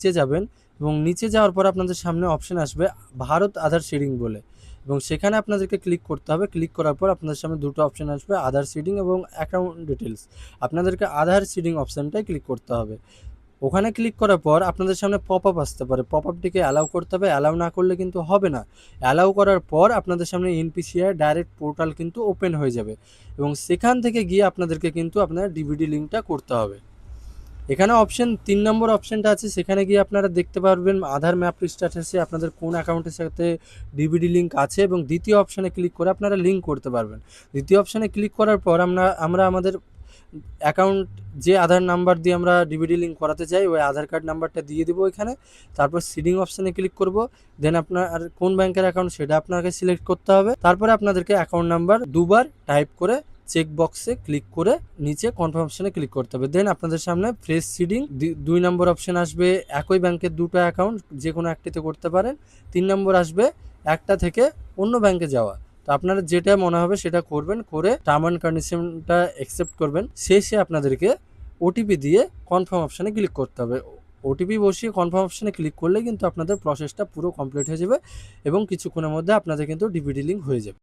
নিচে যাবেন এবং নিচে যাওয়ার পর আপনাদের সামনে অপশন আসবে ভারত আধার সিডিং বলে, এবং সেখানে আপনাদেরকে ক্লিক করতে হবে। ক্লিক করার পর আপনাদের সামনে দুটো অপশন আসবে, আধার সিডিং এবং অ্যাকাউন্ট ডিটেলস। আপনাদেরকে আধার সিডিং অপশানটায় ক্লিক করতে হবে। ওখানে ক্লিক করার পর আপনাদের সামনে পপ আপ আসতে পারে, পপ আপটিকে অ্যালাউ করতে হবে। অ্যালাউ না করলে কিন্তু হবে না। অ্যালাউ করার পর আপনাদের সামনে এনপিসিআই ডাইরেক্ট পোর্টাল কিন্তু ওপেন হয়ে যাবে, এবং সেখান থেকে গিয়ে আপনাদেরকে কিন্তু আপনার ডিবিডি লিঙ্কটা করতে হবে। এখানে অপশন 3 নম্বর অপশনটা আছে, সেখানে গিয়ে আপনারা দেখতে পারবেন আধার ম্যাপ স্ট্যাটাসে আপনাদের কোন অ্যাকাউন্টের সাথে ডিবিডি লিঙ্ক আছে, এবং দ্বিতীয় অপশানে ক্লিক করে আপনারা লিঙ্ক করতে পারবেন। দ্বিতীয় অপশানে ক্লিক করার পর আমরা আমাদের অ্যাকাউন্ট যে আধার নাম্বার দিয়ে আমরা ডিবিডি লিঙ্ক করাতে চাই ওই আধার কার্ড নাম্বারটা দিয়ে দেবো এখানে। তারপর সিডিং অপশানে ক্লিক করব, দেন আপনার আর কোন ব্যাংকের অ্যাকাউন্ট সেটা আপনাকে সিলেক্ট করতে হবে। তারপরে আপনাদেরকে অ্যাকাউন্ট নাম্বার দুবার টাইপ করে চেক বক্সে ক্লিক করে নিচে কনফার্ম অপশানে ক্লিক করতে হবে। দেন আপনাদের সামনে ফ্রেশ সিডিং 2 নম্বর অপশান আসবে, একই ব্যাংকের দুটো অ্যাকাউন্ট যে কোনো একটিতে করতে পারেন। 3 নম্বর আসবে একটা থেকে অন্য ব্যাংকে যাওয়া। তো আপনারা যেটা মনে হবে সেটা করবেন, করে টার্ম অ্যান্ড কন্ডিশনটা অ্যাকসেপ্ট করবেন। শেষে আপনাদেরকে ওটিপি দিয়ে কনফার্ম অপশানে ক্লিক করতে হবে। ওটিপি বসিয়ে কনফার্ম অপশানে ক্লিক করলে কিন্তু আপনাদের প্রসেসটা পুরো কমপ্লিট হয়ে যাবে, এবং কিছুক্ষণের মধ্যে আপনাদের কিন্তু ডিবিডি লিঙ্ক হয়ে যাবে।